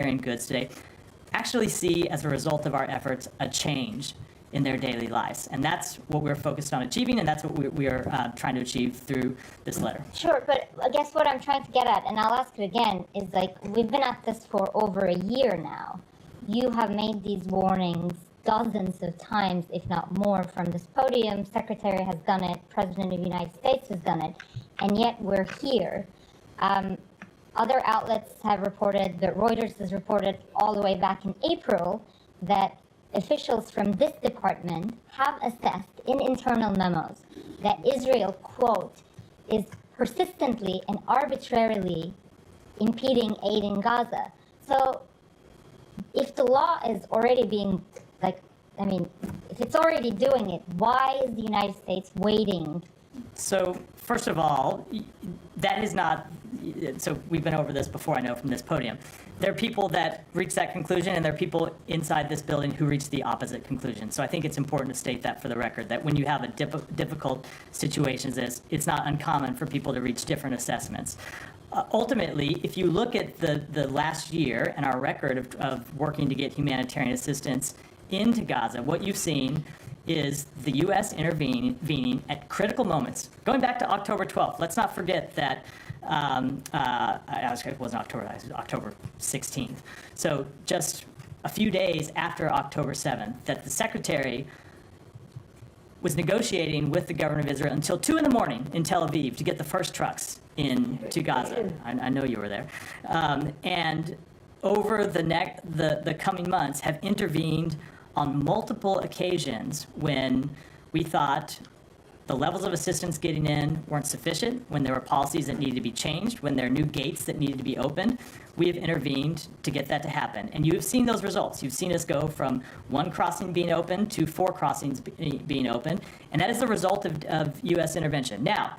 goods today actually see, as a result of our efforts, a change in their daily lives. And that's what we're focused on achieving, and that's what we are trying to achieve through this letter. Sure, but I guess what I'm trying to get at, and I'll ask it again, is like, we've been at this for over a year now. You have made these warnings dozens of times, if not more, from this podium. Secretary has done it, President of the United States has done it, and yet we're here. Other outlets have reported, that Reuters has reported all the way back in April, that officials from this department have assessed in internal memos that Israel, quote, is persistently and arbitrarily impeding aid in Gaza. So if the law is already being, if it's already doing it, why is the United States waiting? So first of all, that is not, so we've been over this before, I know, from this podium. There are people that reach that conclusion, and there are people inside this building who reach the opposite conclusion. So I think it's important to state that for the record, that when you have a difficult situations, it's not uncommon for people to reach different assessments. Ultimately, if you look at the last year and our record of working to get humanitarian assistance into Gaza, what you've seen is the U.S. intervening at critical moments. Going back to October 12th, let's not forget that, it wasn't October, it was October 16th. So just a few days after October 7th, that the Secretary was negotiating with the government of Israel until 2 in the morning in Tel Aviv to get the first trucks into Gaza. I know you were there. And over the coming months have intervened on multiple occasions when we thought the levels of assistance getting in weren't sufficient, when there were policies that needed to be changed, when there are new gates that needed to be opened. We have intervened to get that to happen. And you have seen those results. You've seen us go from 1 crossing being open to 4 crossings being open. And that is the result of U.S. intervention. Now,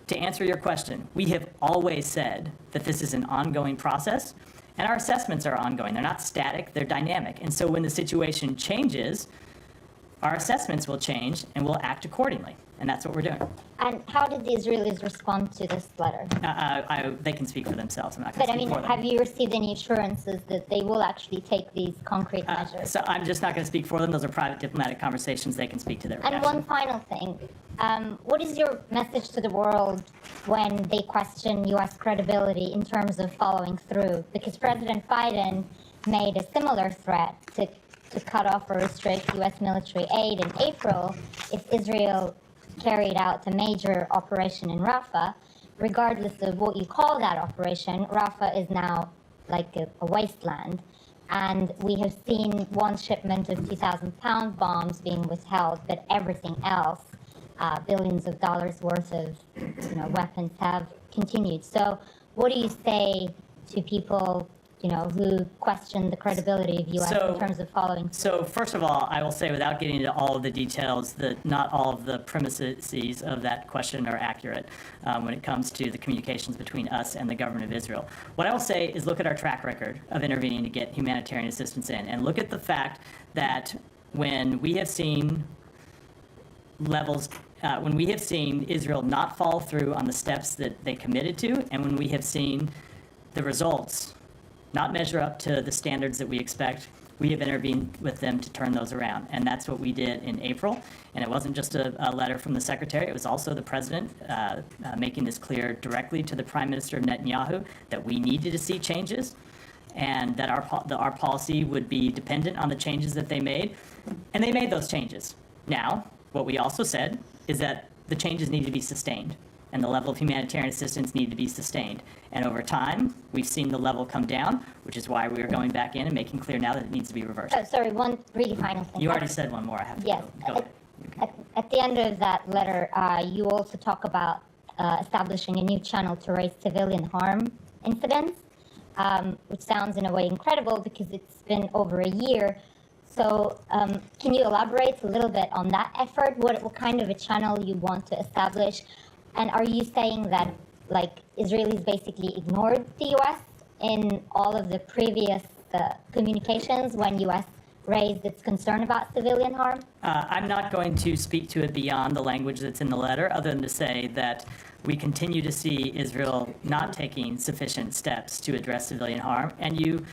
to answer your question, we have always said that this is an ongoing process. And our assessments are ongoing. They're not static, they're dynamic. And so when the situation changes, our assessments will change and we'll act accordingly. And that's what we're doing. And how did the Israelis respond to this letter? They can speak for themselves. I'm not going to speak for them. Have you received any assurances that they will actually take these concrete measures? So I'm just not going to speak for them. Those are private diplomatic conversations. They can speak to their reaction. And one final thing. What is your message to the world when they question U.S. credibility in terms of following through? Because President Biden made a similar threat to cut off or restrict U.S. military aid in April if Israel carried out a major operation in Rafah. Regardless of what you call that operation, Rafah is now like a wasteland. And we have seen one shipment of 2,000-pound bombs being withheld, but everything else, billions of dollars worth of weapons, have continued. So what do you say to people who question the credibility of U.S. in terms of following? So first of all, I will say, without getting into all of the details, that not all of the premises of that question are accurate when it comes to the communications between us and the government of Israel. What I will say is look at our track record of intervening to get humanitarian assistance in, and look at the fact that when we have seen when we have seen Israel not follow through on the steps that they committed to, and when we have seen the results not measure up to the standards that we expect, we have intervened with them to turn those around. And that's what we did in April. And it wasn't just a letter from the Secretary, it was also the President making this clear directly to the Prime Minister Netanyahu that we needed to see changes and that our policy would be dependent on the changes that they made. And they made those changes. Now, what we also said is that the changes need to be sustained, and the level of humanitarian assistance need to be sustained. And over time, we've seen the level come down, which is why we are going back in and making clear now that it needs to be reversed. Oh, sorry, one really final thing. You already said one more. I have to yes. go. At the end of that letter, you also talk about establishing a new channel to raise civilian harm incidents, which sounds in a way incredible because it's been over a year. So can you elaborate a little bit on that effort? What kind of a channel you want to establish? And are you saying that, Israelis basically ignored the U.S. in all of the previous communications when U.S. raised its concern about civilian harm? I'm not going to speak to it beyond the language that's in the letter, other than to say that we continue to see Israel not taking sufficient steps to address civilian harm. And you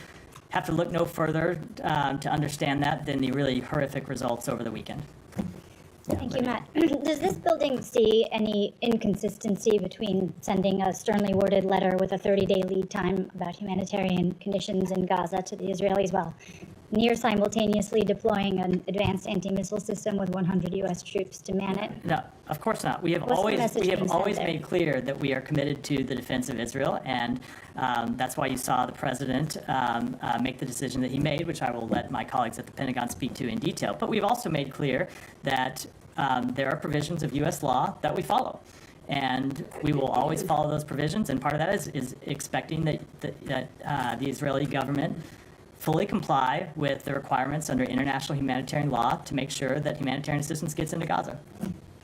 have to look no further to understand that than the really horrific results over the weekend. Thank you, Matt. Does this building see any inconsistency between sending a sternly worded letter with a 30-day lead time about humanitarian conditions in Gaza to the Israelis while near simultaneously deploying an advanced anti-missile system with 100 U.S. troops to man it? No, of course not. We have What's the always message being sent there? made clear that we are committed to the defense of Israel, and that's why you saw the president make the decision that he made, which I will let my colleagues at the Pentagon speak to in detail. But we've also made clear that there are provisions of U.S. law that we follow. And we will always follow those provisions, and part of that is expecting that the Israeli government fully comply with the requirements under international humanitarian law to make sure that humanitarian assistance gets into Gaza.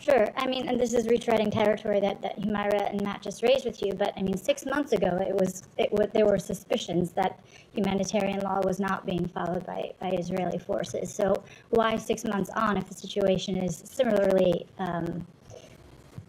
Sure. I mean, and this is retreading territory that Humaira and Matt just raised with you. But I mean, 6 months ago, there were suspicions that humanitarian law was not being followed by Israeli forces. So why 6 months on, if the situation is similarly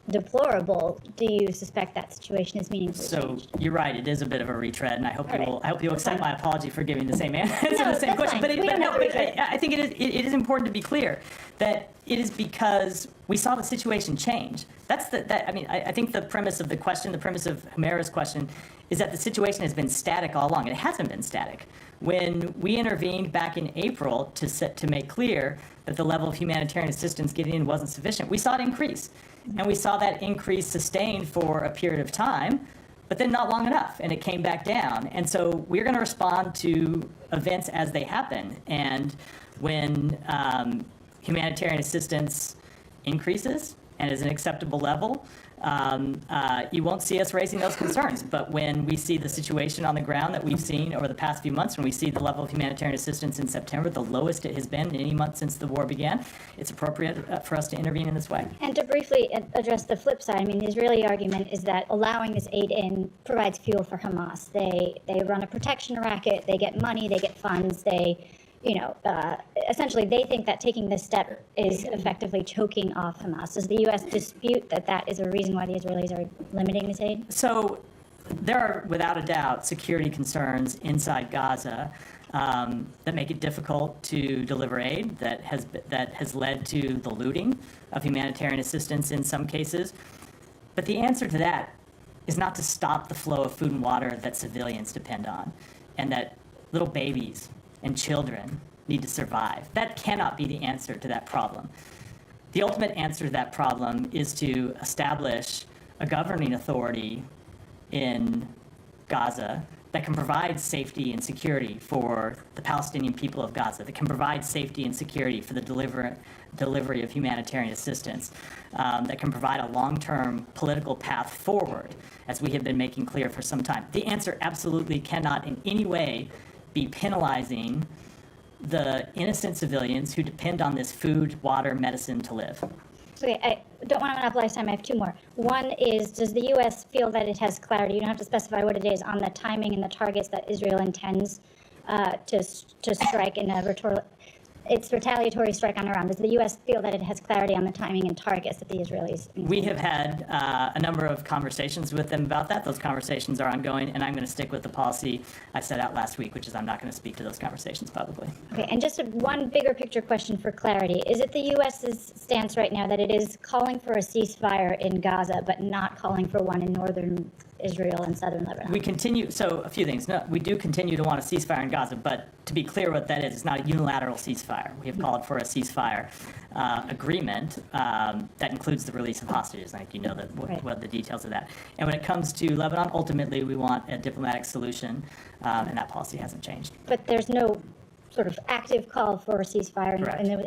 deplorable, do you suspect that situation is meaningfully So changed? you're right, it is a bit of a retread, and I hope All you will. right. I hope you'll accept my apology for giving the same answer to the same that's question. fine. We don't have to retread. I think it is important to be clear that it is because we saw the situation change. I think the premise of the question, the premise of Humaira's question, is that the situation has been static all along, and it hasn't been static. When we intervened back in April to make clear that the level of humanitarian assistance getting in wasn't sufficient, we saw it increase. And we saw that increase sustained for a period of time, but then not long enough, and it came back down. And so we're going to respond to events as they happen. And when humanitarian assistance increases and is an acceptable level, you won't see us raising those concerns. But when we see the situation on the ground that we've seen over the past few months, when we see the level of humanitarian assistance in September, the lowest it has been in any month since the war began, it's appropriate for us to intervene in this way. And to briefly address the flip side, I mean, the Israeli argument is that allowing this aid in provides fuel for Hamas. They run a protection racket, they get money, they get funds, essentially they think that taking this step is effectively choking off Hamas. Does the U.S. dispute that is a reason why the Israelis are limiting this aid? So there are, without a doubt, security concerns inside Gaza that make it difficult to deliver aid, that has led to the looting of humanitarian assistance in some cases. But the answer to that is not to stop the flow of food and water that civilians depend on, and that little babies and children need to survive. That cannot be the answer to that problem. The ultimate answer to that problem is to establish a governing authority in Gaza that can provide safety and security for the Palestinian people of Gaza, that can provide safety and security for the delivery of humanitarian assistance, that can provide a long-term political path forward, as we have been making clear for some time. The answer absolutely cannot in any way be penalizing the innocent civilians who depend on this food, water, medicine to live. Okay, I don't want to monopolize time. I have two more. One is, does the U.S. feel that it has clarity? You don't have to specify what it is on the timing and the targets that Israel intends to strike in its retaliatory strike on Iran. Does the U.S. feel that it has clarity on the timing and targets that the Israelis? We have had a number of conversations with them about that. Those conversations are ongoing, and I'm going to stick with the policy I set out last week, which is I'm not going to speak to those conversations publicly. Okay, and just one bigger picture question for clarity. Is it the U.S.'s stance right now that it is calling for a ceasefire in Gaza, but not calling for one in northern Israel and southern Lebanon? We continue, so a few things. No, we do continue to want a ceasefire in Gaza, but to be clear what that is, it's not a unilateral ceasefire. We have called for a ceasefire agreement that includes the release of hostages. I think you know what the details of that. And when it comes to Lebanon, ultimately we want a diplomatic solution, and that policy hasn't changed. But there's no sort of active call for a ceasefire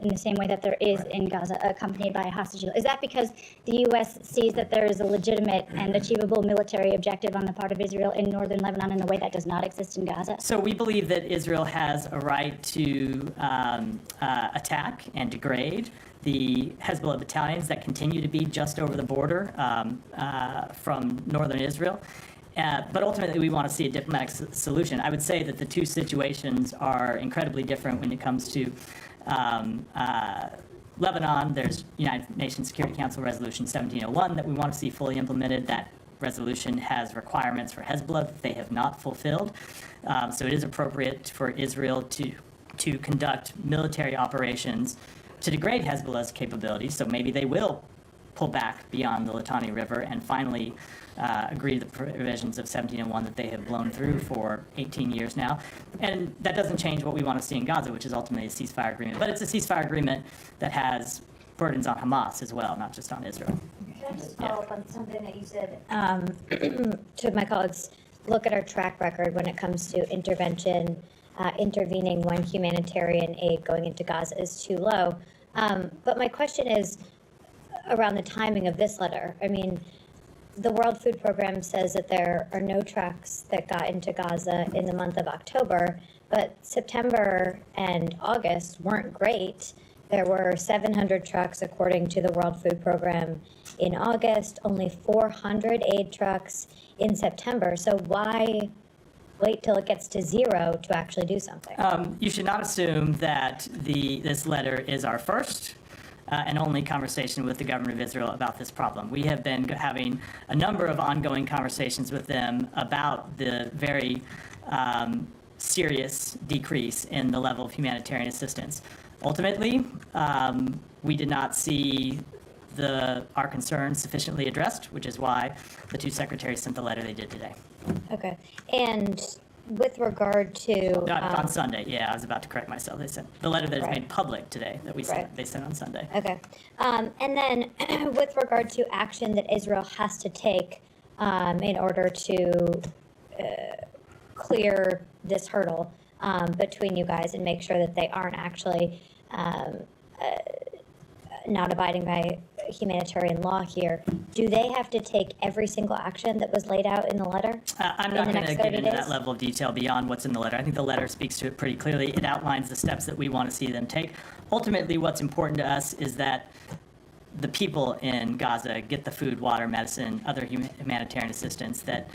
in the same way that there is in Gaza, accompanied by a hostage deal. Is that because the U.S. sees that there is a legitimate and achievable military objective on the part of Israel in northern Lebanon in a way that does not exist in Gaza? So we believe that Israel has a right to attack and degrade the Hezbollah battalions that continue to be just over the border from northern Israel. But ultimately, we want to see a diplomatic solution. I would say that the two situations are incredibly different when it comes to Lebanon. There's United Nations Security Council Resolution 1701 that we want to see fully implemented. That resolution has requirements for Hezbollah that they have not fulfilled. So it is appropriate for Israel to conduct military operations to degrade Hezbollah's capabilities. So maybe they will pull back beyond the Litani River and finally agree to the provisions of 1701 that they have blown through for 18 years now. And that doesn't change what we want to see in Gaza, which is ultimately a ceasefire agreement. But it's a ceasefire agreement that has burdens on Hamas as well, not just on Israel. Can I just follow up on something that you said to my colleagues? Look at our track record when it comes to intervention, intervening when humanitarian aid going into Gaza is too low. But my question is around the timing of this letter. I mean, the World Food Program says that there are no trucks that got into Gaza in the month of October, but September and August weren't great. There were 700 trucks, according to the World Food Program, in August, only 400 aid trucks in September. So why wait till it gets to zero to actually do something? You should not assume that this letter is our first and only conversation with the government of Israel about this problem. We have been having a number of ongoing conversations with them about the very serious decrease in the level of humanitarian assistance. Ultimately, we did not see our concerns sufficiently addressed, which is why the two secretaries sent the letter they did today. Okay. And with regard to... On Sunday, yeah, I was about to correct myself. They sent the letter that is made public today that they sent on Sunday. Okay. And then with regard to action that Israel has to take in order to clear this hurdle between you guys and make sure that they aren't actually not abiding by humanitarian law here, do they have to take every single action that was laid out in the letter? I'm not going to get into that level of detail beyond what's in the letter. I think the letter speaks to it pretty clearly. It outlines the steps that we want to see them take. Ultimately, what's important to us is that the people in Gaza get the food, water, medicine, other humanitarian assistance that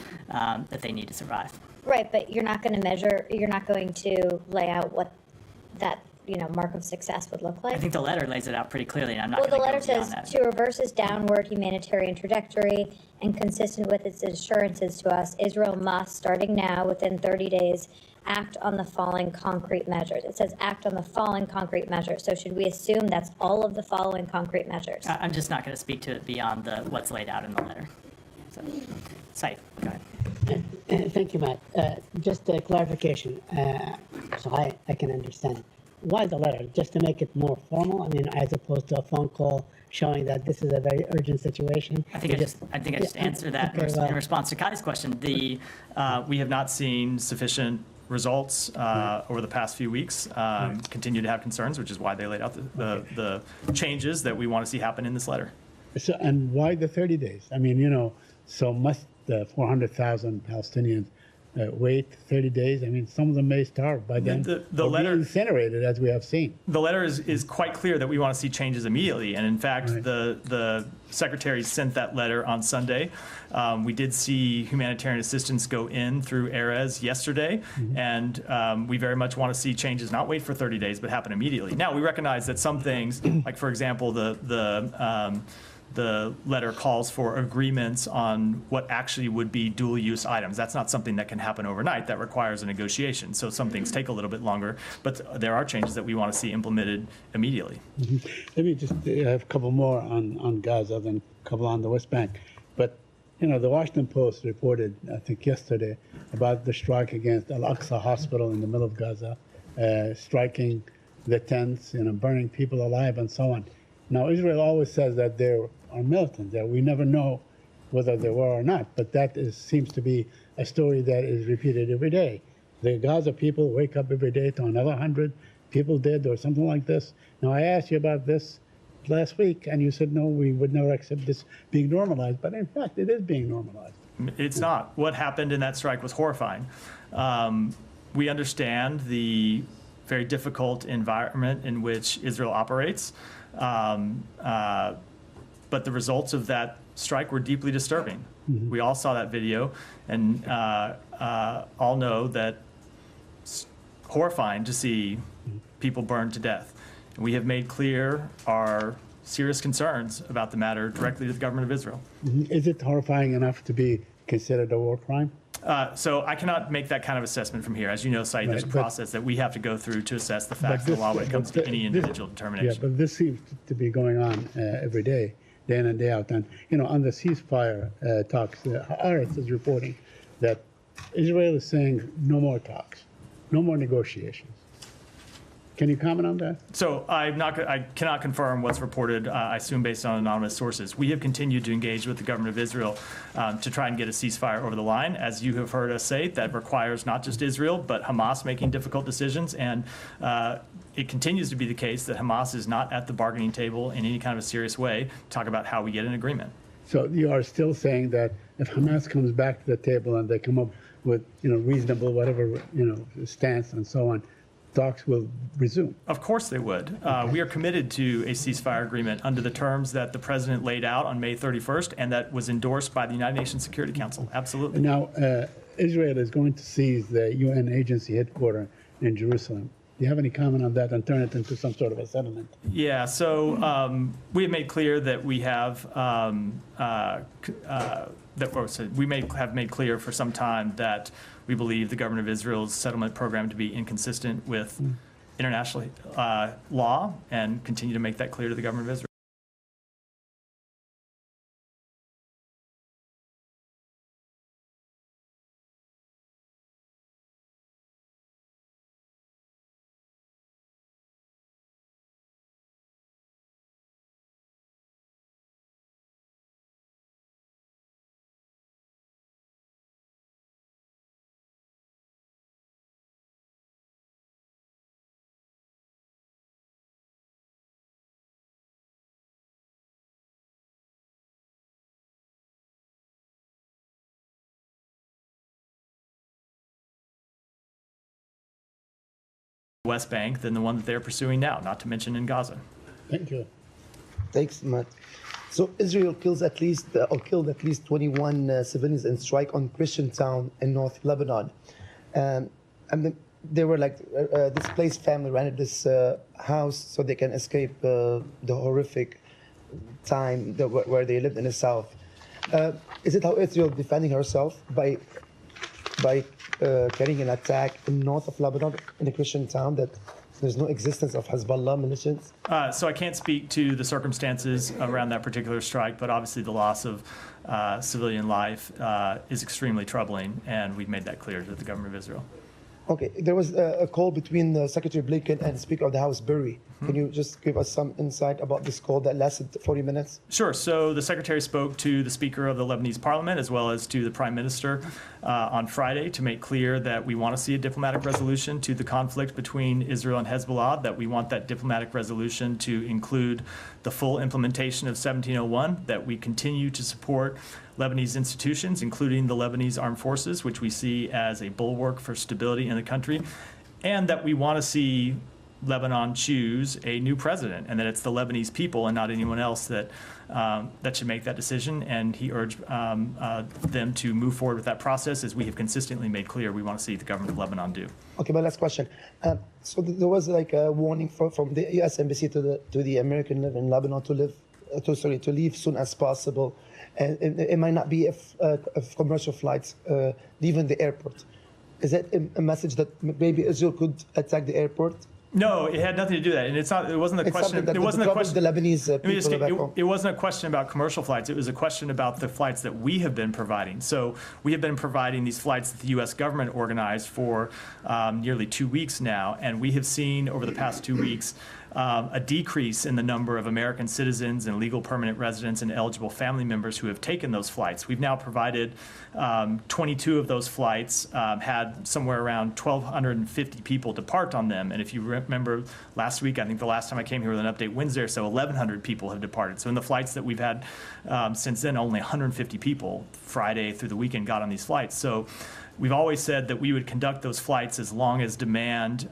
they need to survive. Right, but you're not going to lay out what that mark of success would look like? I think the letter lays it out pretty clearly, and I'm not going Well, to the go letter beyond says, that. to reverse its downward humanitarian trajectory and consistent with its assurances to us, Israel must, starting now, within 30 days, act on the following concrete measures. It says act on the following concrete measures. So should we assume that's all of the following concrete measures? I'm just not going to speak to it beyond what's laid out in the letter. So, Saif, go ahead. Thank you, Matt. Just a clarification, so I can understand. Why the letter? Just to make it more formal? I mean, as opposed to a phone call showing that this is a very urgent situation? I think I just answered that in response to Kai's question. We have not seen sufficient results over the past few weeks. Continue to have concerns, which is why they laid out the changes that we want to see happen in this letter. So, and why the 30 days? I mean, so must the 400,000 Palestinians wait 30 days? I mean, some of them may starve by then. The letter be incinerated, as we have seen. The letter is quite clear that we want to see changes immediately, and in fact, Right. the secretary sent that letter on Sunday. We did see humanitarian assistance go in through Erez yesterday, and we very much want to see changes not wait for 30 days, but happen immediately. Now, we recognize that some things, like for example, the letter calls for agreements on what actually would be dual-use items. That's not something that can happen overnight. That requires a negotiation. So some things take a little bit longer, but there are changes that we want to see implemented immediately. Let me just have a couple more on Gaza, then a couple on the West Bank. But, the Washington Post reported, I think yesterday, about the strike against Al-Aqsa Hospital in the middle of Gaza, striking the tents, burning people alive and so on. Now, Israel always says that there are militants there. We never know whether there were or not, but that seems to be a story that is repeated every day. The Gaza people wake up every day to another 100 people dead or something like this. Now, I asked you about this last week, and you said, no, we would never accept this being normalized, but in fact, it is being normalized. It's not. What happened in that strike was horrifying. We understand the very difficult environment in which Israel operates. But the results of that strike were deeply disturbing. Mm-hmm. We all saw that video and all know that it's horrifying to see people burned to death. And we have made clear our serious concerns about the matter directly to the government of Israel. Is it horrifying enough to be considered a war crime? So I cannot make that kind of assessment from here. As you know, Saeed, there's a Right, but- process that we have to go through to assess the facts But of the law when it comes to but any this- individual Yeah, determination. but this seems to be going on every day, day in and day out. And, on the ceasefire talks, Haaretz is reporting that Israel is saying no more talks, no more negotiations. Can you comment on that? So I cannot confirm what's reported, I assume based on anonymous sources. We have continued to engage with the government of Israel to try and get a ceasefire over the line. As you have heard us say, that requires not just Israel, but Hamas making difficult decisions. And it continues to be the case that Hamas is not at the bargaining table in any kind of a serious way to talk about how we get an agreement. So you are still saying that if Hamas comes back to the table and they come up with, reasonable, whatever, stance and so on, talks will resume? Of course they would. We are committed to a ceasefire agreement under the terms that the president laid out on May 31st and that was endorsed by the United Nations Security Council. Absolutely. Now, Israel is going to seize the UN agency headquarters in Jerusalem. Do you have any comment on that and turn it into some sort of a settlement? Yeah, so we have made clear that we have have made clear for some time that we believe the government of Israel's settlement program to be inconsistent with international law, and continue to make that clear to the government of Israel. West Bank than the one that they're pursuing now, not to mention in Gaza. Thank you. Thanks, Matt. So Israel killed at least 21 civilians in strike on Christian town in North Lebanon. And they were displaced family rented this house so they can escape the horrific time where they lived in the south. Is it how Israel defending herself by carrying an attack in north of Lebanon in a Christian town that there's no existence of Hezbollah militias? So I can't speak to the circumstances around that particular strike, but obviously the loss of civilian life is extremely troubling, and we've made that clear to the government of Israel. Okay, there was a call between Secretary Blinken and Speaker of the House, Berry. Can you just give us some insight about this call that lasted 40 minutes? Sure. So the Secretary spoke to the Speaker of the Lebanese Parliament as well as to the Prime Minister on Friday to make clear that we want to see a diplomatic resolution to the conflict between Israel and Hezbollah, that we want that diplomatic resolution to include the full implementation of 1701, that we continue to support Lebanese institutions, including the Lebanese Armed Forces, which we see as a bulwark for stability in the country, and that we want to see Lebanon choose a new president, and that it's the Lebanese people and not anyone else that should make that decision. And he urged them to move forward with that process, as we have consistently made clear we want to see the government of Lebanon do. Okay, my last question. So there was like a warning from the U.S. Embassy to the American in Lebanon to leave soon as possible, and it might not be if commercial flights leaving the airport. Is that a message that maybe Israel could attack the airport? No, it had nothing to do with that, and it's not. It wasn't a It's question. something that It wasn't a question. the Lebanese Let me just people get- back home. it wasn't a question about commercial flights. It was a question about the flights that we have been providing. So we have been providing these flights that the U.S. government organized for nearly 2 weeks now, and we have seen over the past 2 weeks a decrease in the number of American citizens and legal permanent residents and eligible family members who have taken those flights. We've now provided 22 of those flights, had somewhere around 1,250 people depart on them. And if you remember last week, I think the last time I came here with an update Wednesday or so, 1,100 people have departed. So in the flights that we've had since then, only 150 people Friday through the weekend got on these flights. So we've always said that we would conduct those flights as long as demand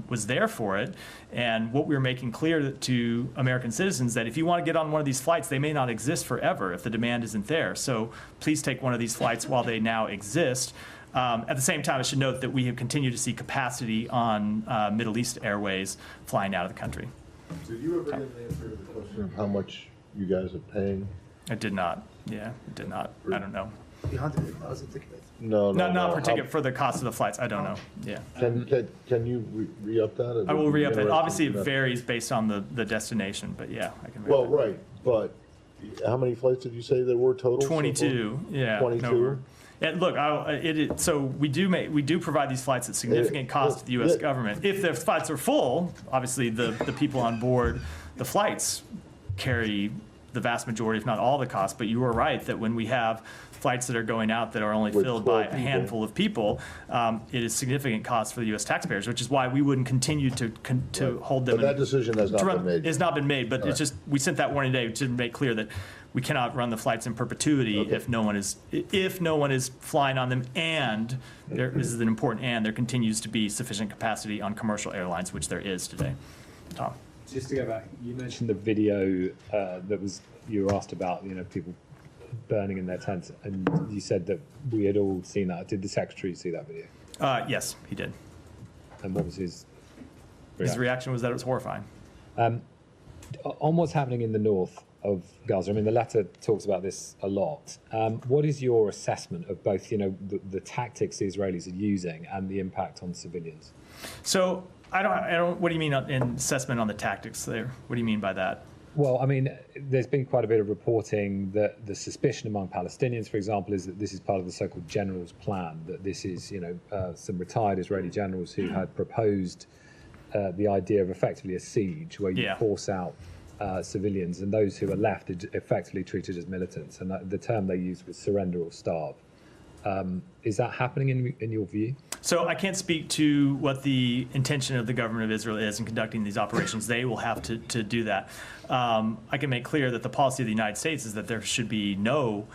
was there for it. And what we were making clear to American citizens, that if you want to get on one of these flights, they may not exist forever if the demand isn't there. So please take one of these flights while they now exist. At the same time, I should note that we have continued to see capacity on Middle East Airways flying out of the country. Did you ever get an answer to the question of how much you guys are paying? I did not. Yeah, I did not. I don't know. No, Not per ticket for the cost of the flights. I don't know. Yeah. Can you re-up that? I will re-up it. Interested Obviously, in it that. varies based on the destination, but yeah, I can. re-up Well, it. right, but how many flights did you say there were total? so far? 22. Yeah. 22? Yeah, look, so we do provide these flights at significant cost to the U.S. Yeah. government. If the flights are full, obviously the people on board the flights carry the vast majority, if not all, the cost. But you are right that when we have flights that are going out that are only With filled by 12 a people. handful of people, it is significant cost for the U.S. taxpayers, which is why we wouldn't continue to hold them. But that decision has not to been run- made. Has not been made, but All it's right. just, we sent that warning today to make clear that we cannot run the flights in perpetuity Okay. if no one is flying on them, and this is an important and, there continues to be sufficient capacity on commercial airlines, which there is today. Tom? Just to go back, you mentioned the video you were asked about, people burning in their tents, and you said that we had all seen that. Did the secretary see that video? Yes, he did. And what was his His reaction was that it was horrifying. On what's happening in the north of Gaza? I mean, the letter talks about this a lot. What is your assessment of both, the tactics the Israelis are using and the impact on civilians? So I don't. What do you mean in assessment on the tactics there? What do you mean by that? Well, I mean, there's been quite a bit of reporting that the suspicion among Palestinians, for example, is that this is part of the so-called general's plan, that this is, some retired Israeli generals who had proposed the idea of effectively a siege where you Yeah. force out civilians, and those who are left are effectively treated as militants. And the term they used was surrender or starve. Is that happening in your view? So I can't speak to what the intention of the government of Israel is in conducting these operations. They will have to do that. I can make clear that the policy of the United States is that there should be no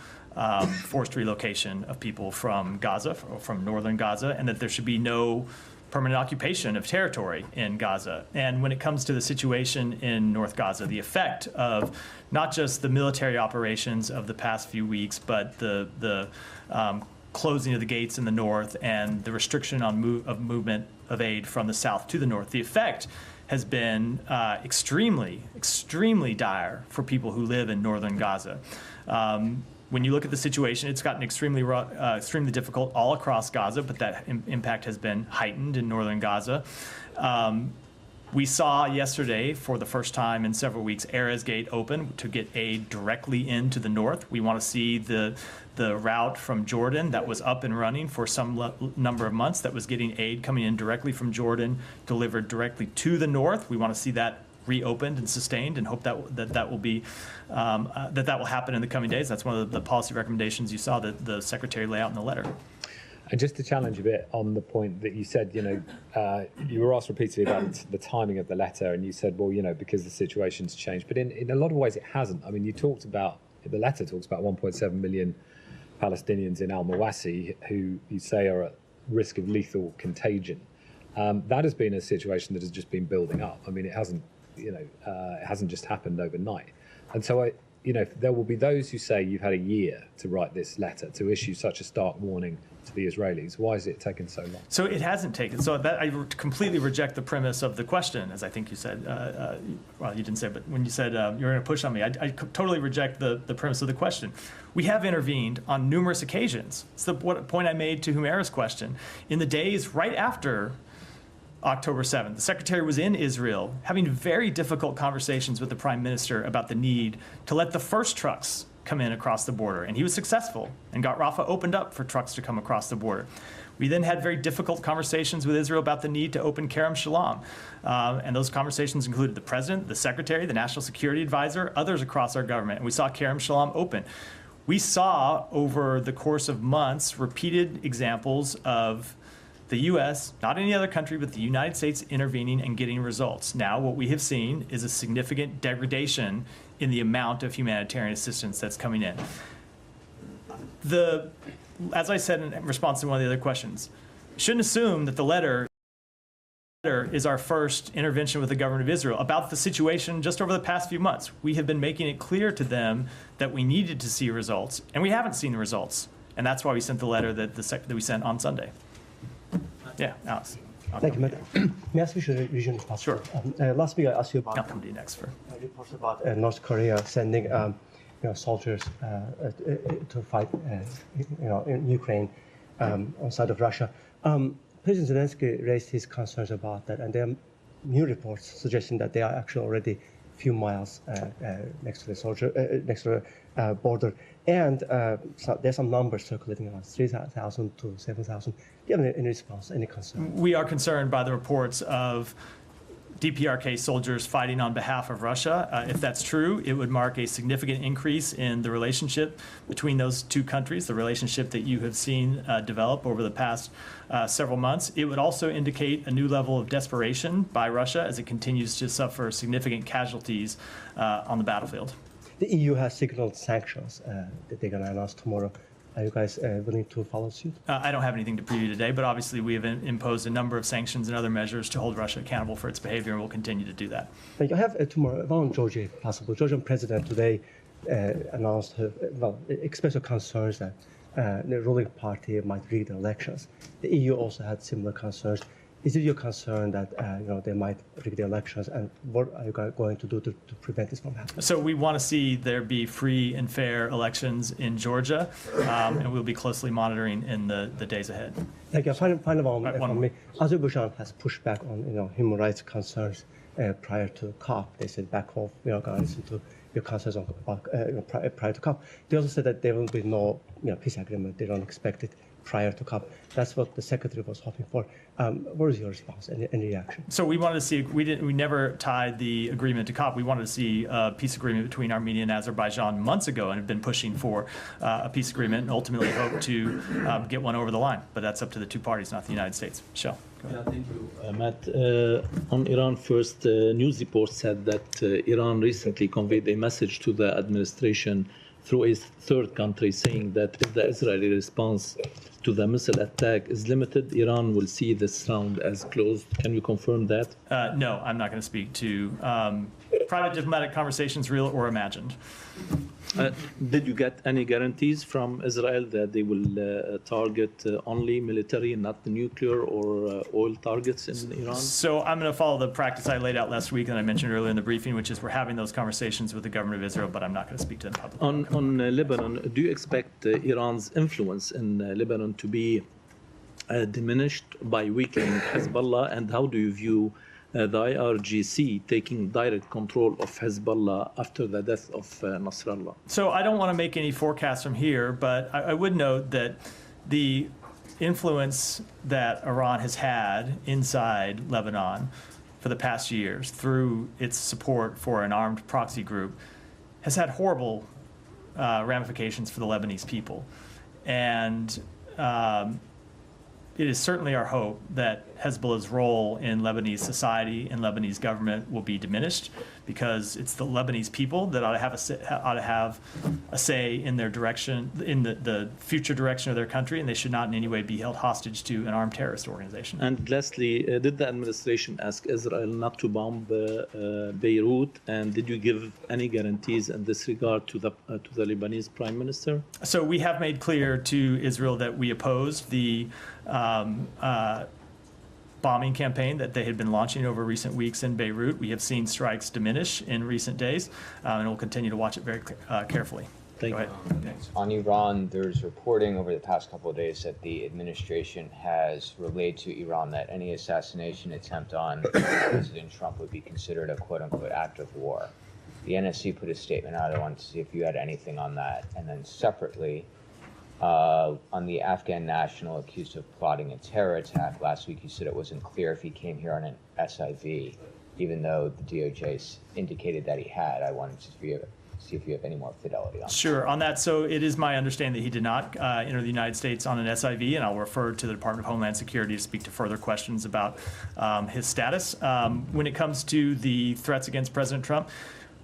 forced relocation of people from Gaza, or from northern Gaza, and that there should be no permanent occupation of territory in Gaza. And when it comes to the situation in North Gaza, the effect of not just the military operations of the past few weeks, but the closing of the gates in the north and the restriction on movement of aid from the south to the north, the effect has been extremely, extremely dire for people who live in northern Gaza. When you look at the situation, it's gotten extremely difficult all across Gaza, but that impact has been heightened in northern Gaza. We saw yesterday, for the first time in several weeks, Erez Gate open to get aid directly into the north. We want to see the route from Jordan that was up and running for some number of months, that was getting aid coming in directly from Jordan, delivered directly to the north. We want to see that reopened and sustained, and hope that will be that will happen in the coming days. That's one of the policy recommendations you saw that the secretary lay out in the letter. And just to challenge a bit on the point that you said, you were asked repeatedly about the timing of the letter, and you said, well, because the situation's changed. But in a lot of ways, it hasn't. I mean, the letter talks about 1.7 million Palestinians in Al-Mawasi who you say are at risk of lethal contagion. That has been a situation that has just been building up. I mean, it hasn't just happened overnight. And so there will be those who say you've had a year to write this letter, to issue such a stark warning to the Israelis. Why has it taken so long? So it hasn't taken. So that I completely reject the premise of the question, as I think you said. Well, you didn't say, but when you said you're going to push on me, I totally reject the premise of the question. We have intervened on numerous occasions. It's the point I made to Humera's question. In the days right after October 7th, the secretary was in Israel having very difficult conversations with the prime minister about the need to let the first trucks come in across the border. And he was successful and got Rafah opened up for trucks to come across the border. We then had very difficult conversations with Israel about the need to open Kerem Shalom. And those conversations included the president, the secretary, the national security advisor, others across our government. And we saw Kerem Shalom open. We saw over the course of months repeated examples of the U.S., not any other country, but the United States intervening and getting results. Now, what we have seen is a significant degradation in the amount of humanitarian assistance that's coming in. As I said in response to one of the other questions, shouldn't assume that the letter is our first intervention with the government of Israel about the situation just over the past few months. We have been making it clear to them that we needed to see results, and we haven't seen the results. And that's why we sent the letter that we sent on Sunday. Yeah, Alex. Thank you, Matt. May I ask you a region if possible? Sure. Last week I asked you about I'll come to you next for. reports about North Korea sending soldiers to fight in Ukraine on the side of Russia. President Zelensky raised his concerns about that, and there are new reports suggesting that they are actually already a few miles next to the border. And so there's some numbers circulating around 3,000 to 7,000. Do you have any response, any concern? We are concerned by the reports of DPRK soldiers fighting on behalf of Russia. If that's true, it would mark a significant increase in the relationship between those two countries, the relationship that you have seen develop over the past several months. It would also indicate a new level of desperation by Russia as it continues to suffer significant casualties on the battlefield. The EU has signaled sanctions that they're going to announce tomorrow. Are you guys willing to follow suit? I don't have anything to preview today, but obviously we have imposed a number of sanctions and other measures to hold Russia accountable for its behavior, and we'll continue to do that. Thank you. I have tomorrow on Georgia, if possible. Georgian president today announced, expressed her concerns that the ruling party might rig the elections. The EU also had similar concerns. Is it your concern that they might rig the elections, and what are you going to do to prevent this from happening? So we want to see there be free and fair elections in Georgia, and we'll be closely monitoring in the days ahead. Thank you. Final one Right, from me. Azerbaijan has pushed back on human rights concerns prior to COP. They said back off, listen to your concerns prior to COP. They also said that there will be no peace agreement. They don't expect it prior to COP. That's what the secretary was hoping for. What is your response? Any reaction? So we wanted to see, we never tied the agreement to COP. We wanted to see a peace agreement between Armenia and Azerbaijan months ago, and have been pushing for a peace agreement and ultimately hope to get one over the line. But that's up to the two parties, not the United States. Michelle. Yeah, thank you, Matt. On Iran first, news reports said that Iran recently conveyed a message to the administration through a third country saying that if the Israeli response to the missile attack is limited, Iran will see this round as closed. Can you confirm that? No, I'm not going to speak to private diplomatic conversations, real or imagined. Did you get any guarantees from Israel that they will target only military and not the nuclear or oil targets in Iran? So I'm going to follow the practice I laid out last week and I mentioned earlier in the briefing, which is we're having those conversations with the government of Israel, but I'm not going to speak to them publicly. On Lebanon, do you expect Iran's influence in Lebanon to be diminished by weakening Hezbollah, and how do you view the IRGC taking direct control of Hezbollah after the death of Nasrallah? So I don't want to make any forecasts from here, but I would note that the influence that Iran has had inside Lebanon for the past years through its support for an armed proxy group has had horrible ramifications for the Lebanese people. And it is certainly our hope that Hezbollah's role in Lebanese society and Lebanese government will be diminished, because it's the Lebanese people that ought to have a say in their direction, in the future direction of their country, and they should not in any way be held hostage to an armed terrorist organization. And lastly, did the administration ask Israel not to bomb Beirut, and did you give any guarantees in this regard to the Lebanese Prime Minister? So we have made clear to Israel that we oppose the bombing campaign that they had been launching over recent weeks in Beirut. We have seen strikes diminish in recent days, and we'll continue to watch it very carefully. Thank you. On Iran, there's reporting over the past couple of days that the administration has relayed to Iran that any assassination attempt on President Trump would be considered a quote-unquote act of war. The NSC put a statement out. I wanted to see if you had anything on that. And then separately, on the Afghan national accused of plotting a terror attack, last week you said it wasn't clear if he came here on an SIV, even though the DOJ indicated that he had. I wanted to see if you have any more fidelity on that. Sure, on that. So it is my understanding that he did not enter the United States on an SIV, and I'll refer to the Department of Homeland Security to speak to further questions about his status. When it comes to the threats against President Trump,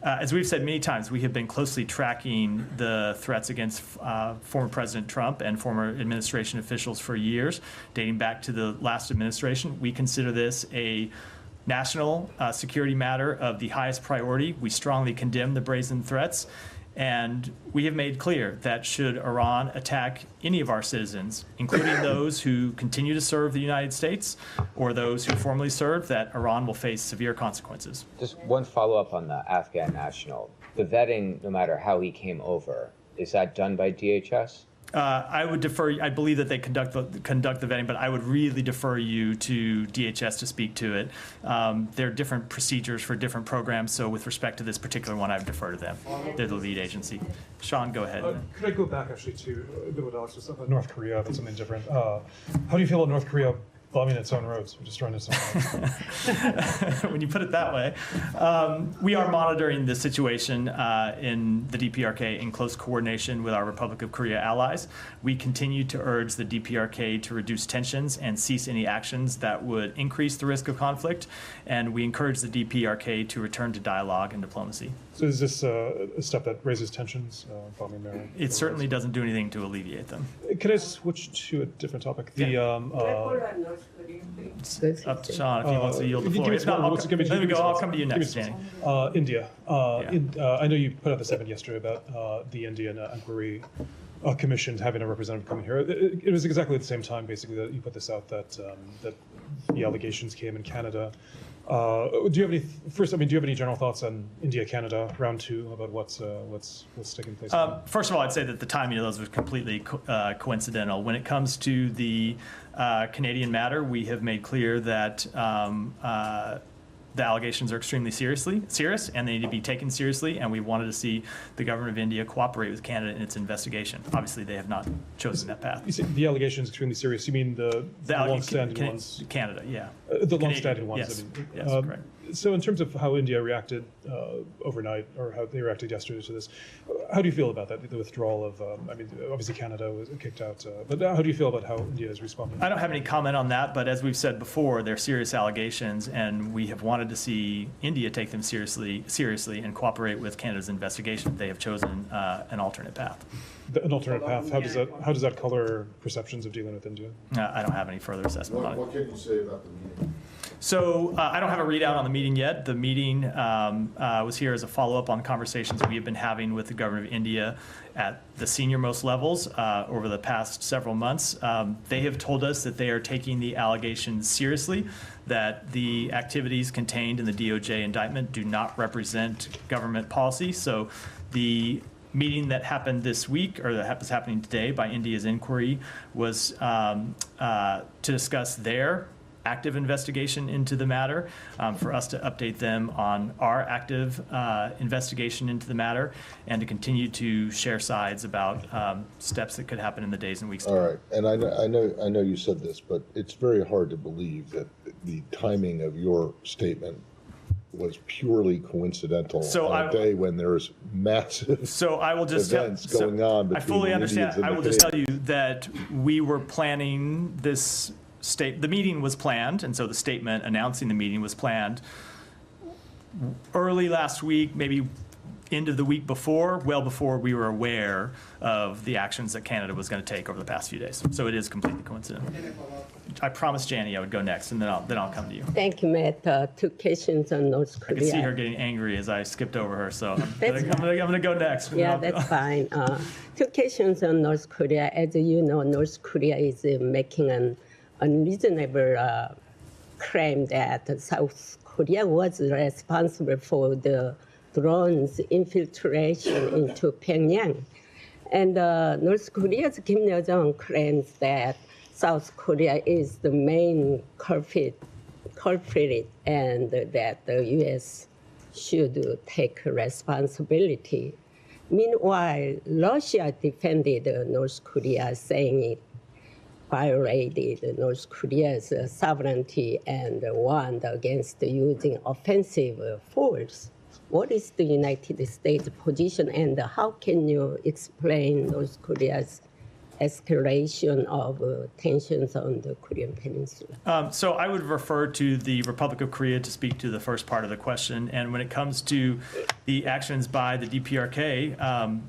as we've said many times, we have been closely tracking the threats against former President Trump and former administration officials for years, dating back to the last administration. We consider this a national security matter of the highest priority. We strongly condemn the brazen threats, And we have made clear that should Iran attack any of our citizens, including those who continue to serve the United States or those who formerly served, that Iran will face severe consequences. Just one follow-up on the Afghan national. The vetting, no matter how he came over, is that done by DHS? I would defer. I believe that they conduct the vetting, but I would really defer you to DHS to speak to it. There are different procedures for different programs, so with respect to this particular one, I would defer to them. They're the lead agency. Sean, go ahead. Could I go back actually to a bit what Alex was saying about North Korea, but something different? How do you feel about North Korea bombing its own roads, or destroying its own roads? When you put it that way, we are monitoring the situation in the DPRK in close coordination with our Republic of Korea allies. We continue to urge the DPRK to reduce tensions and cease any actions that would increase the risk of conflict, and we encourage the DPRK to return to dialogue and diplomacy. So is this a step that raises tensions, bombing their? It certainly doesn't do anything to alleviate them. Can I switch to a different topic? It's up to Sean if he wants to yield the floor. If not, I'll come to you next, Danny. India. I know you put out the statement yesterday about the Indian inquiry commission having a representative coming here. It was exactly at the same time, basically, that you put this out, that the allegations came in Canada. Do you have any? First, I mean, do you have any general thoughts on India-Canada round 2 about what's taking place? First of all, I'd say that the timing of those was completely coincidental. When it comes to the Canadian matter, we have made clear that the allegations are extremely serious, and they need to be taken seriously, and we wanted to see the government of India cooperate with Canada in its investigation. Obviously, they have not chosen that path. You say the allegations extremely serious. You mean the long-standing ones? Canada, yeah. The long-standing ones. Yes, I mean. yes, correct. So in terms of how India reacted overnight, or how they reacted yesterday to this, how do you feel about that, the withdrawal of, I mean, obviously Canada was kicked out, but how do you feel about how India is responding? I don't have any comment on that, but as we've said before, they're serious allegations, and we have wanted to see India take them seriously and cooperate with Canada's investigation. They have chosen an alternate path. An alternate path. How does that color perceptions of dealing with India? I don't have any further assessment on it. What can you say about the meeting? So I don't have a readout on the meeting yet. The meeting was here as a follow-up on conversations we have been having with the government of India at the senior-most levels over the past several months. They have told us that they are taking the allegations seriously, that the activities contained in the DOJ indictment do not represent government policy. So the meeting that happened this week, or that is happening today by India's inquiry, was to discuss their active investigation into the matter, for us to update them on our active investigation into the matter, and to continue to share sides about steps that could happen in the days and weeks to come. All right, and I know you said this, but it's very hard to believe that the timing of your statement was purely coincidental on a day when there's massive events going on between I fully the understand. Indians and I will the just tell Canadians. you that we were planning this the meeting was planned, and so the statement announcing the meeting was planned early last week, maybe end of the week before, well before we were aware of the actions that Canada was going to take over the past few days. So it is completely coincidental. I promised Janie I would go next, and then I'll come to you. Thank you, Matt. 2 questions on North Korea. I can see her getting angry as I skipped over her, so I'm gonna go next. Yeah, that's fine. 2 questions on North Korea. As you know, North Korea is making an unreasonable claim that South Korea was responsible for the drones infiltration into Pyongyang. And North Korea's Kim Yo-jong claims that South Korea is the main culprit and that the U.S. should take responsibility. Meanwhile, Russia defended North Korea, saying it violated North Korea's sovereignty and warned against using offensive force. What is the United States position, and how can you explain North Korea's escalation of tensions on the Korean Peninsula? So I would refer to the Republic of Korea to speak to the first part of the question. And when it comes to the actions by the DPRK,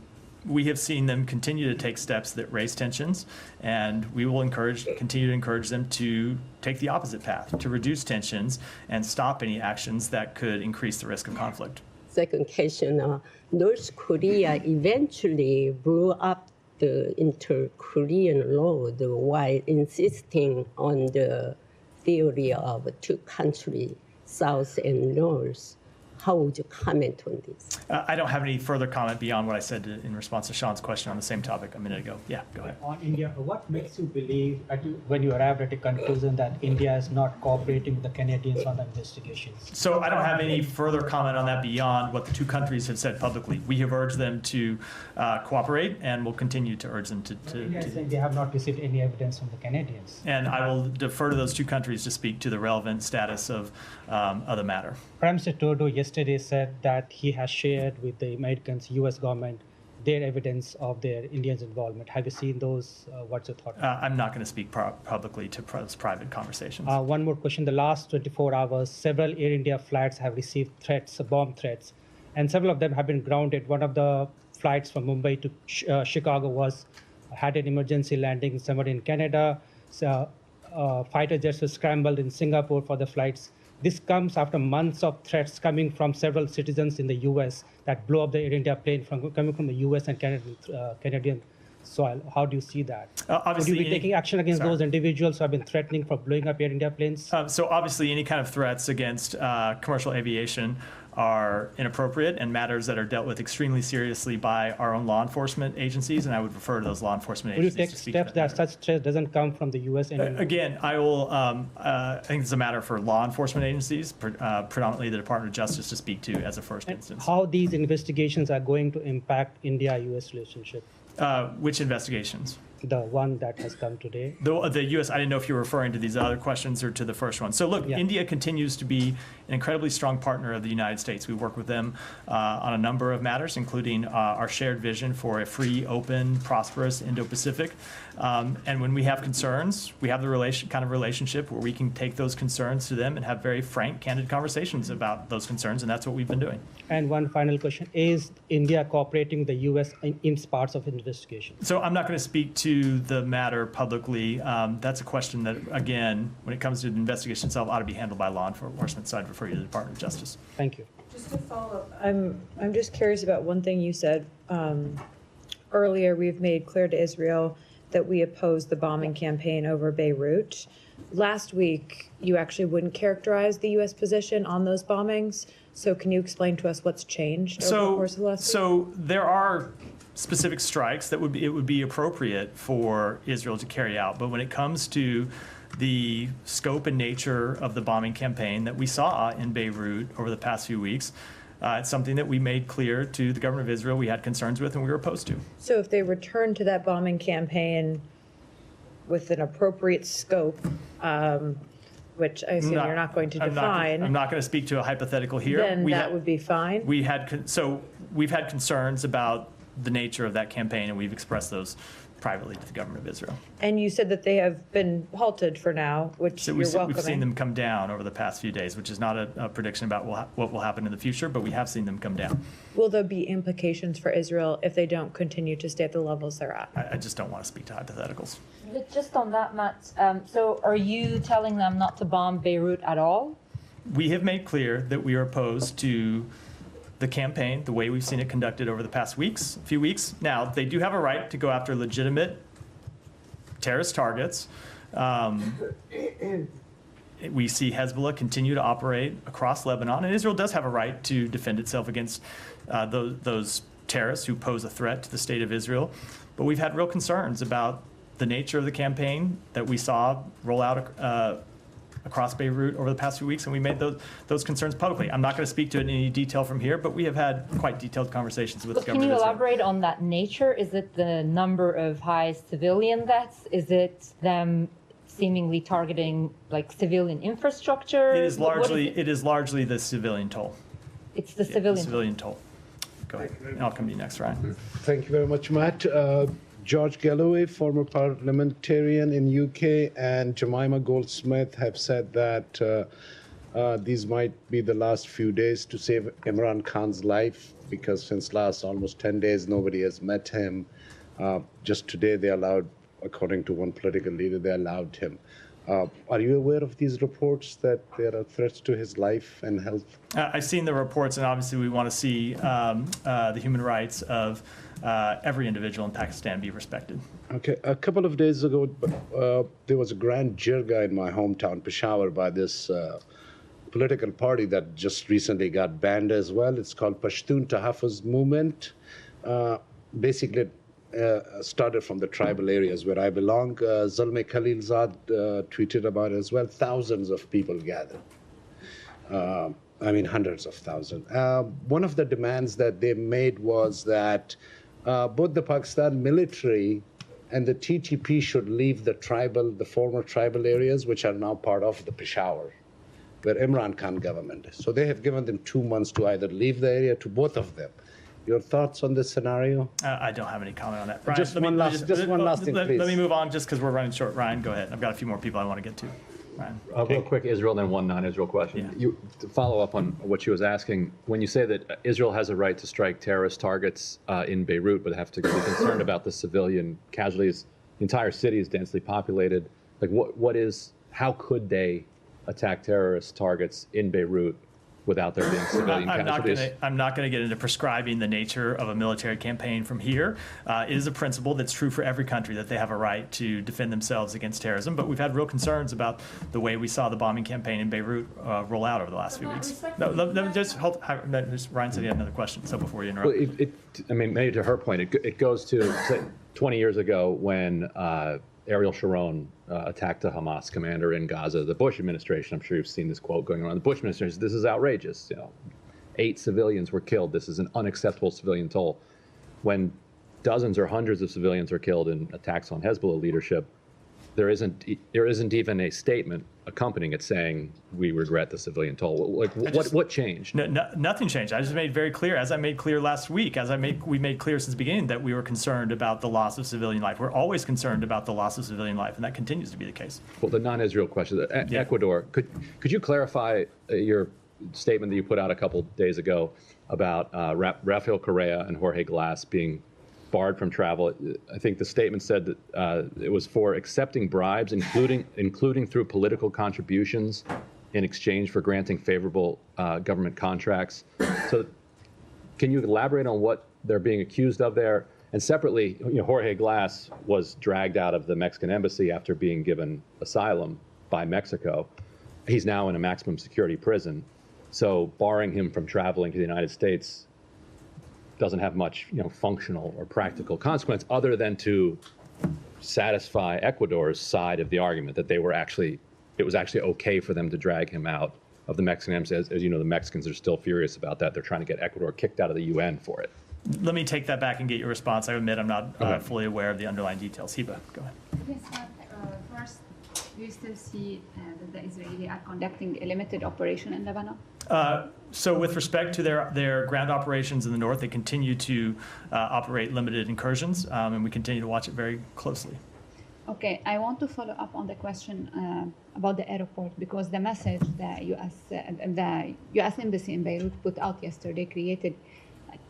we have seen them continue to take steps that raise tensions, and we will continue to encourage them to take the opposite path, to reduce tensions and stop any actions that could increase the risk of conflict. second question. North Korea eventually blew up the inter-Korean road while insisting on the theory of two countries, South and North. How would you comment on this? I don't have any further comment beyond what I said in response to Sean's question on the same topic a minute ago. Yeah, go ahead. On India, what makes you believe, when you arrived at a conclusion that India is not cooperating with the Canadians on the investigations? So I don't have any further comment on that beyond what the two countries have said publicly. We have urged them to cooperate, and will continue to urge them to India is saying they have not received any evidence from the Canadians. And I will defer to those two countries to speak to the relevant status of the matter. Prime Minister Trudeau yesterday said that he has shared with the Americans, U.S. government, their evidence of their Indians' involvement. Have you seen those? What's your thought? I'm not going to speak publicly to those private conversations. One more question. The last 24 hours, several Air India flights have received threats, bomb threats, and several of them have been grounded. One of the flights from Mumbai to Chicago had an emergency landing somewhere in Canada. So, fighter jets were scrambled in Singapore for the flights. This comes after months of threats coming from several citizens in the U.S. that blew up the Air India plane coming from the U.S. and Canadian soil. How do you see that? Would you be taking action against those individuals who have been threatening for blowing up Air India planes? So obviously any kind of threats against commercial aviation are inappropriate and matters that are dealt with extremely seriously by our own law enforcement agencies, and I would refer to those law enforcement agencies. Will you take steps that such threat doesn't come from the U.S. anymore? Again, I will. I think it's a matter for law enforcement agencies, predominantly the Department of Justice, to speak to as a first instance. How these investigations are going to impact India-U.S. relationship? Which investigations? The one that has come today. The U.S., I didn't know if you were referring to these other questions or to the first one. So look, India continues to be an incredibly strong partner of the United States. We work with them on a number of matters, including our shared vision for a free, open, prosperous Indo-Pacific. And when we have concerns, we have the kind of relationship where we can take those concerns to them and have very frank, candid conversations about those concerns, and that's what we've been doing. And one final question, is India cooperating with the U.S. in parts of investigation? So I'm not going to speak to the matter publicly. That's a question that, again, when it comes to the investigation itself, ought to be handled by law enforcement, so I'd refer you to the Department of Justice. Thank you. Just to follow up, I'm just curious about one thing you said earlier. We've made clear to Israel that we oppose the bombing campaign over Beirut. Last week, you actually wouldn't characterize the U.S. position on those bombings. So can you explain to us what's changed over the course of the last week? So there are specific strikes that it would be appropriate for Israel to carry out. But when it comes to the scope and nature of the bombing campaign that we saw in Beirut over the past few weeks, it's something that we made clear to the government of Israel we had concerns with and we were opposed to. So if they return to that bombing campaign with an appropriate scope, which I assume you're not going to define. I'm not going to speak to a hypothetical here. Then that would be fine? We've had concerns about the nature of that campaign, and we've expressed those privately to the government of Israel. And you said that they have been halted for now, which So you're welcoming. we've seen them come down over the past few days, which is not a prediction about what will happen in the future, but we have seen them come down. Will there be implications for Israel if they don't continue to stay at the levels they're at? I just don't want to speak to hypotheticals. Just on that, Matt, so are you telling them not to bomb Beirut at all? We have made clear that we are opposed to the campaign, the way we've seen it conducted over the past few weeks. Now, they do have a right to go after legitimate terrorist targets. We see Hezbollah continue to operate across Lebanon, and Israel does have a right to defend itself against those terrorists who pose a threat to the state of Israel. But we've had real concerns about the nature of the campaign that we saw roll out across Beirut over the past few weeks, and we made those concerns publicly. I'm not going to speak to it in any detail from here, but we have had quite detailed conversations with the government. Can you elaborate on that nature? Is it the number of high civilian deaths? Is it them seemingly targeting like civilian infrastructure? It is largely the civilian toll. It's the civilian toll. Go ahead. And I'll come to you next, Ryan. Thank you very much, Matt. George Galloway, former parliamentarian in UK, and Jemima Goldsmith have said that these might be the last few days to save Imran Khan's life, because since last almost 10 days, nobody has met him. Just today, they allowed, according to one political leader, they allowed him. Are you aware of these reports that there are threats to his life and health? I've seen the reports, and obviously we want to see the human rights of every individual in Pakistan be respected. Okay, a couple of days ago, there was a grand jirga in my hometown, Peshawar, by this political party that just recently got banned as well. It's called Pashtun Tahaffuz Movement. Basically, started from the tribal areas where I belong. Zalmay Khalilzad tweeted about it as well. Thousands of people gathered. I mean, hundreds of thousands. One of the demands that they made was that both the Pakistan military and the TTP should leave the former tribal areas, which are now part of the Peshawar, where Imran Khan government is. So they have given them 2 months to either leave the area, to both of them. Your thoughts on this scenario? I don't have any comment on that. Ryan, Just one last thing, please. Let me move on just because we're running short. Ryan, go ahead. I've got a few more people I want to get to. Ryan. Real quick, Israel, then one non-Israel question. Yeah. To follow up on what she was asking, when you say that Israel has a right to strike terrorist targets in Beirut, but have to be concerned about the civilian casualties, the entire city is densely populated. Like, how could they attack terrorist targets in Beirut without there being civilian casualties? I'm not going to get into prescribing the nature of a military campaign from here. It is a principle that's true for every country, that they have a right to defend themselves against terrorism. But we've had real concerns about the way we saw the bombing campaign in Beirut roll out over the last few weeks. No, let me just hold. Ryan said he had another question, so before you interrupt. Well, I mean, maybe to her point, it goes to say, 20 years ago when Ariel Sharon attacked a Hamas commander in Gaza. The Bush administration, I'm sure you've seen this quote going around. The Bush administration said, this is outrageous. 8 civilians were killed. This is an unacceptable civilian toll. When dozens or hundreds of civilians are killed in attacks on Hezbollah leadership, there isn't even a statement accompanying it saying we regret the civilian toll. Like, what changed? Nothing changed. I just made very clear, as I made clear last week, we made clear since the beginning, that we were concerned about the loss of civilian life. We're always concerned about the loss of civilian life, and that continues to be the case. Well, the non-Israel question, Ecuador, could you clarify your statement that you put out a couple days ago about Rafael Correa and Jorge Glass being barred from travel? I think the statement said that it was for accepting bribes, including through political contributions in exchange for granting favorable government contracts. So can you elaborate on what they're being accused of there? And separately, Jorge Glass was dragged out of the Mexican embassy after being given asylum by Mexico. He's now in a maximum security prison. So barring him from traveling to the United States doesn't have much, functional or practical consequence other than to satisfy Ecuador's side of the argument that it was actually okay for them to drag him out of the Mexican embassy. As you know, the Mexicans are still furious about that. They're trying to get Ecuador kicked out of the UN for it. Let me take that back and get your response. I admit I'm not fully aware of the underlying details. Hiba, go ahead. Yes, first, do you still see that the Israelis are conducting a limited operation in Lebanon? So with respect to their ground operations in the north, they continue to operate limited incursions, and we continue to watch it very closely. Okay, I want to follow up on the question about the airport, because the message the U.S. Embassy in Beirut put out yesterday created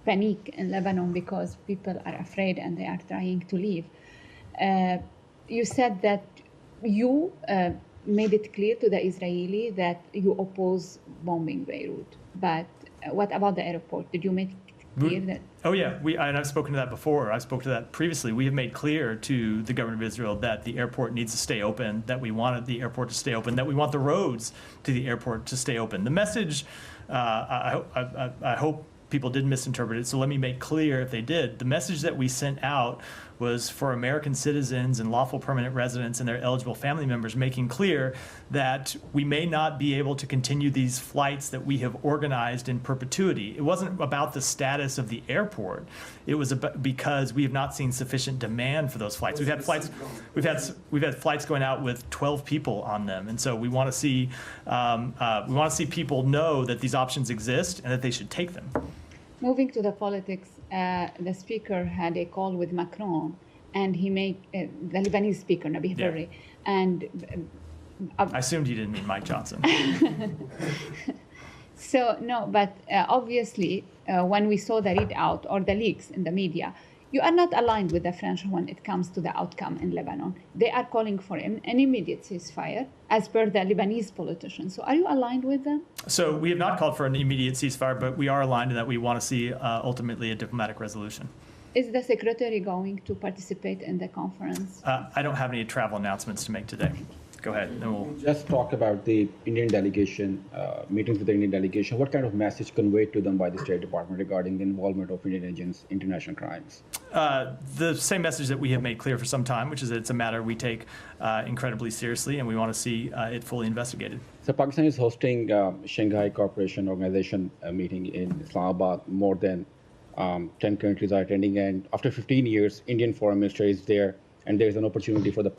panic in Lebanon because people are afraid and they are trying to leave. You said that you made it clear to the Israeli that you oppose bombing Beirut, but what about the airport? Did you make it clear that? Oh yeah, and I've spoken to that before. I spoke to that previously. We have made clear to the government of Israel that the airport needs to stay open, that we wanted the airport to stay open, that we want the roads to the airport to stay open. The message, I hope people didn't misinterpret it, so let me make clear if they did. The message that we sent out was for American citizens and lawful permanent residents and their eligible family members, making clear that we may not be able to continue these flights that we have organized in perpetuity. It wasn't about the status of the airport. It was because we have not seen sufficient demand for those flights. We've had flights going out with 12 people on them, and so we want to see people know that these options exist and that they should take them. Moving to the politics, the speaker had a call with Macron, and he made the Lebanese speaker, Nabi Berri, and I assumed you didn't mean Mike Johnson. So no, but obviously, when we saw the readout or the leaks in the media, you are not aligned with the French when it comes to the outcome in Lebanon. They are calling for an immediate ceasefire, as per the Lebanese politicians. So are you aligned with them? So we have not called for an immediate ceasefire, but we are aligned in that we want to see ultimately a diplomatic resolution. Is the secretary going to participate in the conference? I don't have any travel announcements to make today. Go ahead. And we'll just talk about the Indian delegation, meetings with the Indian delegation. What kind of message conveyed to them by the State Department regarding the involvement of Indian agents in international crimes? The same message that we have made clear for some time, which is that it's a matter we take incredibly seriously, and we want to see it fully investigated. So Pakistan is hosting Shanghai Cooperation Organization meeting in Islamabad. More than 10 countries are attending, and after 15 years, Indian Foreign Minister is there. And there's an opportunity for the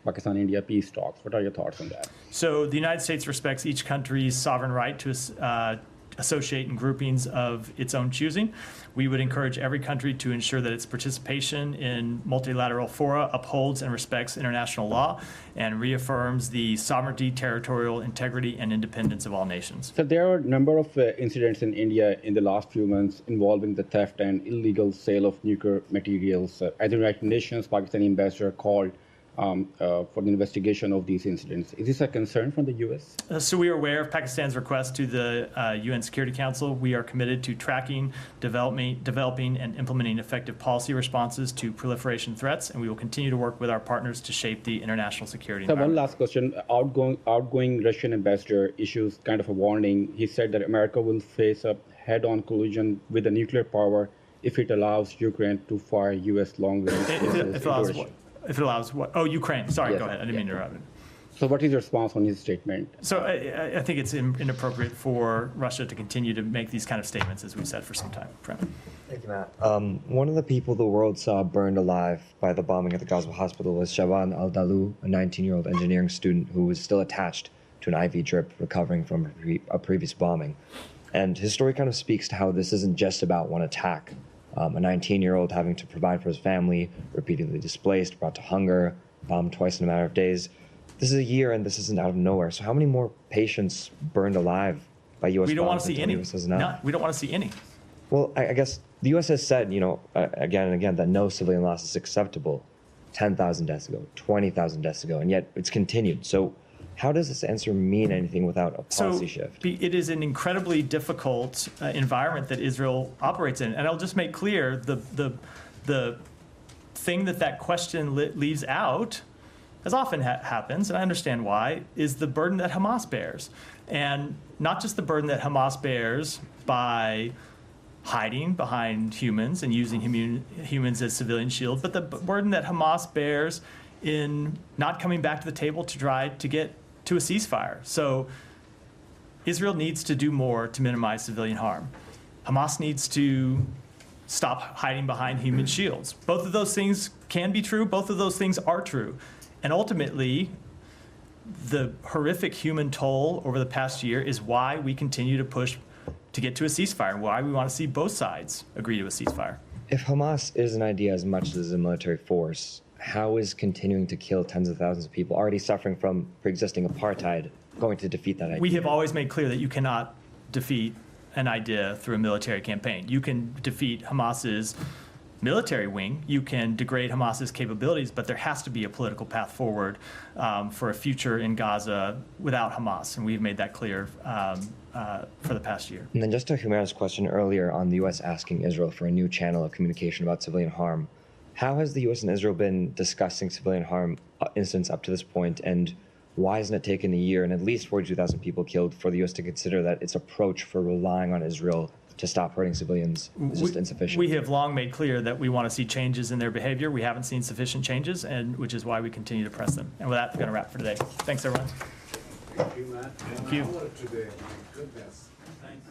Pakistan-India peace talks. What are your thoughts on that? So the United States respects each country's sovereign right to associate in groupings of its own choosing. We would encourage every country to ensure that its participation in multilateral fora upholds and respects international law and reaffirms the sovereignty, territorial integrity, and independence of all nations. So there are a number of incidents in India in the last few months involving the theft and illegal sale of nuclear materials. At the United Nations, Pakistani ambassador called for the investigation of these incidents. Is this a concern from the U.S.? So we are aware of Pakistan's request to the UN Security Council. We are committed to tracking, developing, and implementing effective policy responses to proliferation threats, and we will continue to work with our partners to shape the international security environment. So one last question. Outgoing Russian ambassador issues kind of a warning. He said that America will face a head-on collision with a nuclear power if it allows Ukraine to fire U.S. long-range missiles. If it allows what? Oh, Ukraine. Sorry, Yes, go ahead. I didn't mean to interrupt. So what is your response on his statement? So I think it's inappropriate for Russia to continue to make these kind of statements, as we've said for some time. Thank you, Matt. One of the people the world saw burned alive by the bombing at the Gaza hospital was Shaban Al-Dalu, a 19-year-old engineering student who was still attached to an IV drip recovering from a previous bombing. And his story kind of speaks to how this isn't just about one attack. A 19-year-old having to provide for his family, repeatedly displaced, brought to hunger, bombed twice in a matter of days. This is a year, and this isn't out of nowhere. So how many more patients burned alive by U.S. We don't want bombs to see any. No, we don't want to see any. Well, I guess the U.S. has said, again and again, that no civilian loss is acceptable. 10,000 deaths ago, 20,000 deaths ago, and yet it's continued. So how does this answer mean anything without a policy shift? It is an incredibly difficult environment that Israel operates in. And I'll just make clear the thing that question leaves out, as often happens, and I understand why, is the burden that Hamas bears. And not just the burden that Hamas bears by hiding behind humans and using humans as civilian shields, but the burden that Hamas bears in not coming back to the table to try to get to a ceasefire. So Israel needs to do more to minimize civilian harm. Hamas needs to stop hiding behind human shields. Both of those things can be true. Both of those things are true. And ultimately, the horrific human toll over the past year is why we continue to push to get to a ceasefire, why we want to see both sides agree to a ceasefire. If Hamas is an idea as much as a military force, how is continuing to kill tens of thousands of people already suffering from pre-existing apartheid going to defeat that idea? We have always made clear that you cannot defeat an idea through a military campaign. You can defeat Hamas's military wing, you can degrade Hamas's capabilities, but there has to be a political path forward for a future in Gaza without Hamas, and we've made that clear for the past year. And then just to Humera's question earlier on the U.S. asking Israel for a new channel of communication about civilian harm, how has the U.S. and Israel been discussing civilian harm incidents up to this point, and why hasn't it taken a year and at least 42,000 people killed for the U.S. to consider that its approach for relying on Israel to stop hurting civilians is just insufficient? We have long made clear that we want to see changes in their behavior. We haven't seen sufficient changes, and which is why we continue to press them. And with that, we're going to wrap for today. Thanks, everyone. Thank you, Matt. Thank you. Today, my goodness. Thanks.